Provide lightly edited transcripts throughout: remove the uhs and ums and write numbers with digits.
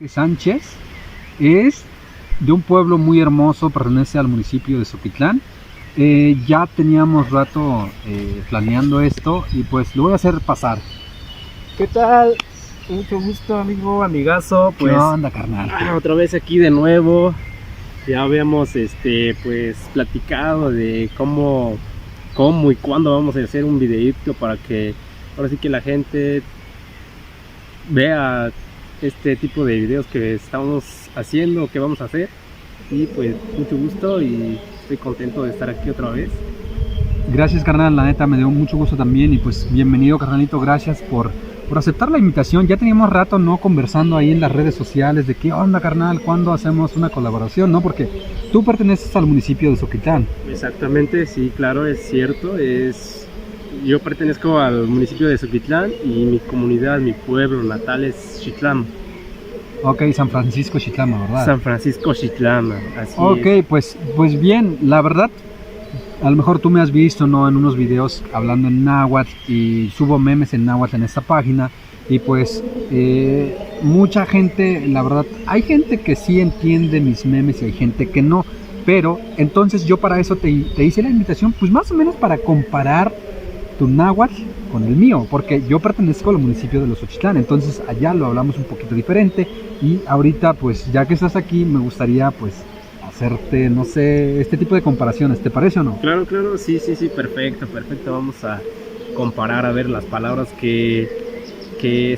Sánchez es de un pueblo muy hermoso, pertenece al municipio de Zoquitlán. Ya teníamos rato planeando esto y pues lo voy a hacer pasar. ¿Qué tal? Mucho gusto, amigo, amigazo. Pues, ¿qué onda, carnal? Otra vez aquí de nuevo. Ya habíamos pues platicado de cómo y cuándo vamos a hacer un videito para que ahora sí que la gente vea este tipo de videos que estamos haciendo, que vamos a hacer. Y pues mucho gusto y estoy contento de estar aquí otra vez. Gracias, carnal, la neta me dio mucho gusto también y pues bienvenido, carnalito, gracias por aceptar la invitación. Ya teníamos rato no conversando ahí en las redes sociales de qué onda, carnal, cuándo hacemos una colaboración, ¿no? Porque tú perteneces al municipio de Zoquitlán. Exactamente, sí, claro, es cierto. Yo pertenezco al municipio de Zoquitlán y mi comunidad, mi pueblo natal es Xitlama. Ok, San Francisco Xitlama, ¿verdad? San Francisco Xitlama, así ok, es. pues bien, la verdad, a lo mejor tú me has visto, ¿no? En unos videos hablando en náhuatl y subo memes en náhuatl en esta página y pues mucha gente, la verdad, hay gente que sí entiende mis memes y hay gente que no, pero entonces yo para eso te hice la invitación, pues más o menos para comparar tu náhuatl con el mío, porque yo pertenezco al municipio de Los Xochitlán, entonces allá lo hablamos un poquito diferente y ahorita pues ya que estás aquí me gustaría pues hacerte, no sé, este tipo de comparaciones, ¿te parece o no? Claro, sí, perfecto, vamos a comparar a ver las palabras que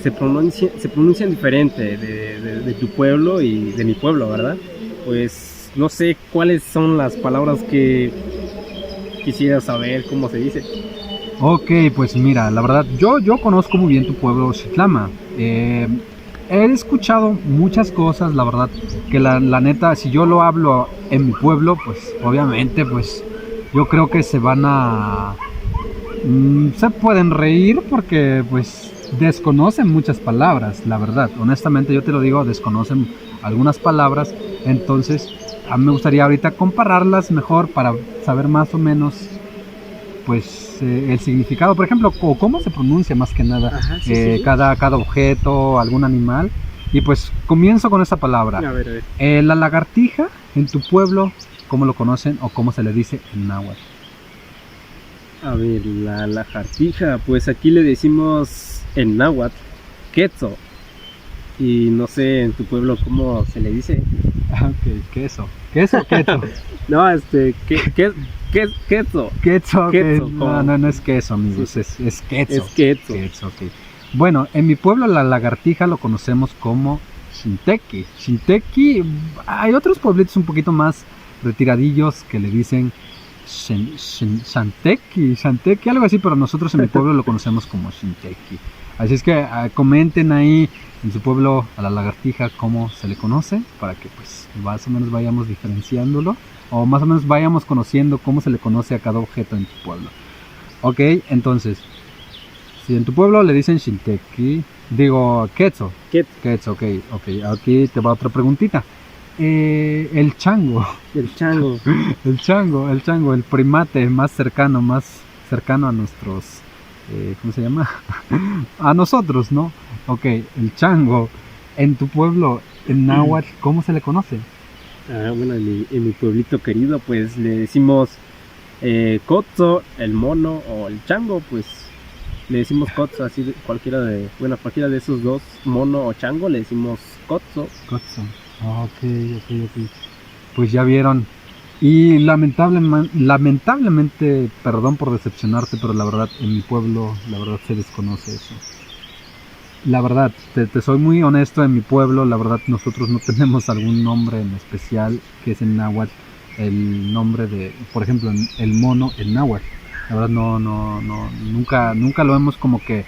se pronuncian diferente de tu pueblo y de mi pueblo, ¿verdad? Pues no sé cuáles son las palabras que quisiera saber cómo se dice. Ok, pues mira, la verdad, yo conozco muy bien tu pueblo, Xitlama. He escuchado muchas cosas, la verdad, que la neta, si yo lo hablo en mi pueblo, pues obviamente, pues yo creo que se van a... se pueden reír porque pues desconocen muchas palabras, la verdad. Honestamente yo te lo digo, desconocen algunas palabras, entonces a mí me gustaría ahorita compararlas mejor para saber más o menos pues el significado, por ejemplo, o cómo se pronuncia más que nada. Ajá, sí. Cada objeto, algún animal. Y pues comienzo con esta palabra. A ver. La lagartija, en tu pueblo, ¿cómo lo conocen o cómo se le dice en náhuatl? A ver, la lagartija, pues aquí le decimos en náhuatl quetzal. Y no sé en tu pueblo cómo se le dice. Ok, queso. ¿Queso o quetzal? No, quetzal. Quetzal, okay. Quetzal, no es queso, amigos, sí. es quetzal. Es quetzal. Quetzal, okay. Bueno, en mi pueblo la lagartija lo conocemos como xintequi. Xintequi, hay otros pueblitos un poquito más retiradillos que le dicen xantequi, algo así, pero nosotros en mi pueblo lo conocemos como xintequi. Así es que comenten ahí en su pueblo a la lagartija cómo se le conoce, para que pues más o menos vayamos diferenciándolo, o más o menos vayamos conociendo cómo se le conoce a cada objeto en tu pueblo. Ok, entonces, si en tu pueblo le dicen xintequi, digo quetzal, ok, aquí te va otra preguntita. El chango, el primate más cercano a nuestros, ¿cómo se llama? A nosotros, ¿no? Ok, el chango, en tu pueblo, en náhuatl, ¿cómo se le conoce? Bueno, en mi pueblito querido, pues le decimos Cotzo, el mono o el chango, pues le decimos Cotzo, así cualquiera de esos dos, mono o chango, le decimos Cotzo. Ok. Pues ya vieron. Y lamentablemente, perdón por decepcionarte, pero la verdad, en mi pueblo, la verdad se desconoce eso. La verdad, te soy muy honesto, en mi pueblo, la verdad, nosotros no tenemos algún nombre en especial que es en náhuatl. El nombre de, por ejemplo, el mono en náhuatl. La verdad, nunca lo hemos como que...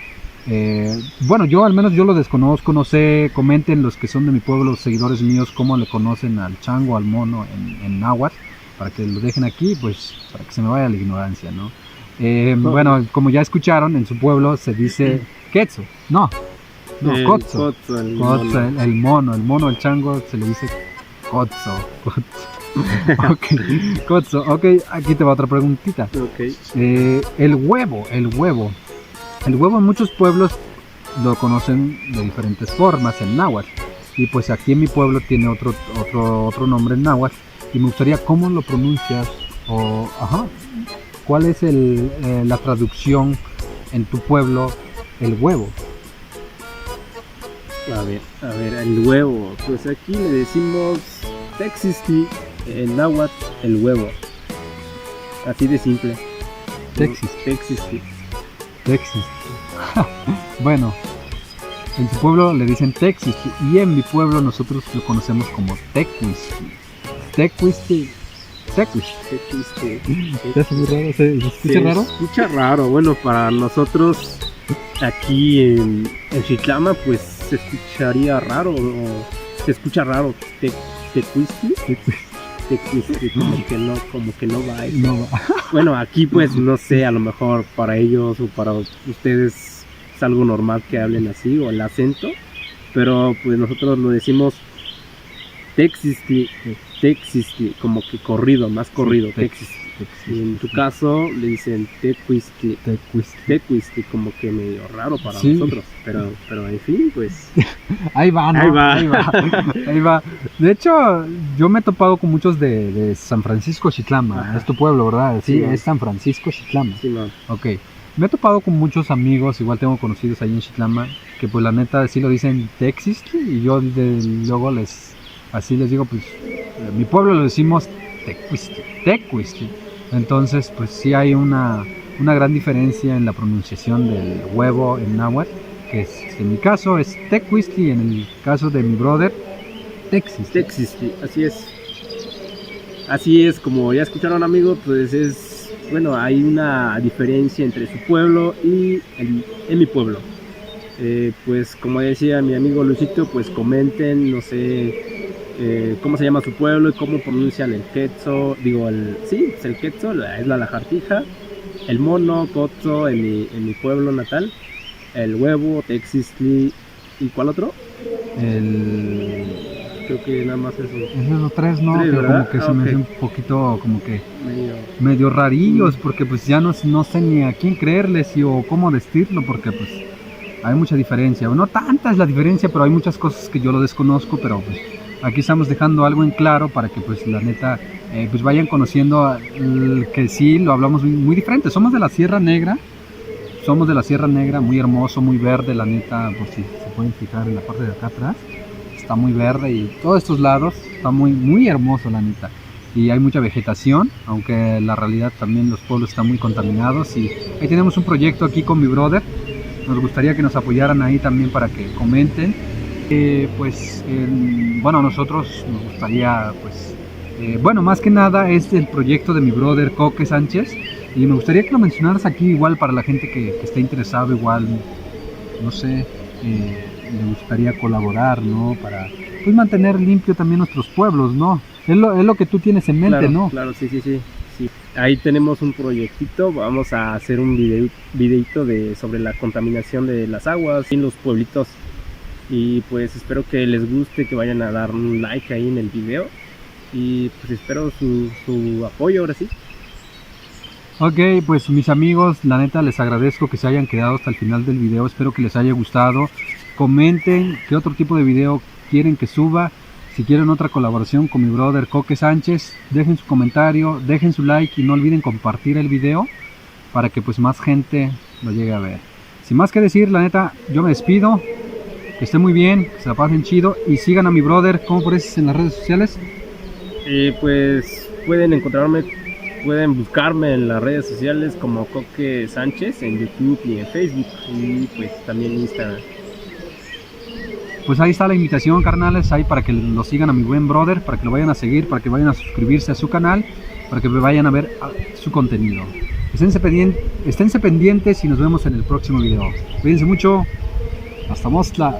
bueno, yo al menos yo lo desconozco, no sé, comenten los que son de mi pueblo, los seguidores míos, cómo le conocen al chango, al mono en náhuatl, para que lo dejen aquí, pues, para que se me vaya la ignorancia, ¿no? Bueno, como ya escucharon, en su pueblo se dice quetzal, Cotzo, el mono, el chango se le dice Cotzo. Ok, aquí te va otra preguntita. Okay. El huevo en muchos pueblos lo conocen de diferentes formas en náhuatl. y pues aquí en mi pueblo tiene otro nombre en náhuatl, y me gustaría cómo lo pronuncias, o cuál es la traducción en tu pueblo, el huevo. A ver, el huevo. Pues aquí le decimos Texistli, en náhuatl, el huevo. Así de simple. Texistli. Bueno, en su pueblo le dicen Texistli, y en mi pueblo nosotros lo conocemos como Tecuistli. Tecuistli. ¿Te hace muy raro? ¿Se escucha raro? Se escucha raro. Bueno, para nosotros aquí en Xitlama, pues se escucharía raro, o se escucha raro. Tecuistli, como que no va. No va. Bueno, aquí pues no sé, a lo mejor para ellos o para ustedes es algo normal que hablen así, o el acento, pero pues nosotros lo decimos Texistli, como que corrido, más corrido, Texistli. Y en tu caso le dicen Tecuistli, como que medio raro para nosotros, pero en fin, pues ahí va, ¿no? Ahí va. De hecho, yo me he topado con muchos de San Francisco Xitlama. Es tu pueblo, ¿verdad? Sí, es San Francisco Xitlama. Sí, no. Ok. Me he topado con muchos amigos, igual tengo conocidos ahí en Xitlama, que pues la neta sí lo dicen Texistli, y yo luego les digo, pues mi pueblo lo decimos Tecuistli. Entonces pues sí hay una gran diferencia en la pronunciación del huevo en náhuatl, que en mi caso es Tecuistli, y en el caso de mi brother Texistli, así es, como ya escucharon, amigos, pues hay una diferencia entre su pueblo y en mi pueblo. Pues como decía mi amigo Luisito, pues comenten, no sé, cómo se llama su pueblo y cómo pronuncian el quetzo, el quetzo, es la lagartija, el mono, cotzo en mi pueblo natal, el huevo, Texistli, ¿y cuál otro? Creo que nada más eso. Esos tres, ¿no? Tres, pero ¿verdad? como que se me hace un poquito como que medio rarillos, porque pues ya no sé ni a quién creerles o cómo decirlo, porque pues hay mucha diferencia. No tanta es la diferencia, pero hay muchas cosas que yo lo desconozco, pero pues aquí estamos dejando algo en claro para que pues la neta pues vayan conociendo que sí lo hablamos muy diferente. Somos de la Sierra Negra, muy hermoso, muy verde, la neta, por si se pueden fijar en la parte de acá atrás, está muy verde, y todos estos lados está muy hermoso, la neta, y hay mucha vegetación, aunque la realidad también los pueblos están muy contaminados. Y ahí tenemos un proyecto aquí con mi brother, nos gustaría que nos apoyaran ahí también para que comenten. Nosotros nos gustaría, más que nada es el proyecto de mi brother Coque Sánchez, y me gustaría que lo mencionaras aquí igual para la gente que esté interesado, igual, no sé, le gustaría colaborar, ¿no? Para pues mantener limpio también nuestros pueblos, ¿no? Es lo que tú tienes en mente, claro, ¿no? Claro, sí. Ahí tenemos un proyectito, vamos a hacer un videito sobre la contaminación de las aguas en los pueblitos. Y pues espero que les guste, que vayan a dar un like ahí en el video, y pues espero su apoyo ahora sí. Ok, pues mis amigos, la neta les agradezco que se hayan quedado hasta el final del video, espero que les haya gustado. Comenten qué otro tipo de video quieren que suba, si quieren otra colaboración con mi brother Coque Sánchez, dejen su comentario, dejen su like, y no olviden compartir el video para que pues más gente lo llegue a ver. Sin más que decir, la neta, yo me despido, que estén muy bien, que se la pasen chido, y sigan a mi brother. ¿Cómo apareces en las redes sociales? Pues pueden buscarme en las redes sociales como Coque Sánchez en YouTube y en Facebook, y pues también en Instagram. Pues ahí está la invitación, carnales, ahí para que lo sigan a mi buen brother, para que lo vayan a seguir, para que vayan a suscribirse a su canal, para que vayan a ver su contenido. Esténse pendientes y nos vemos en el próximo video. Cuídense mucho. Hasta Mostla.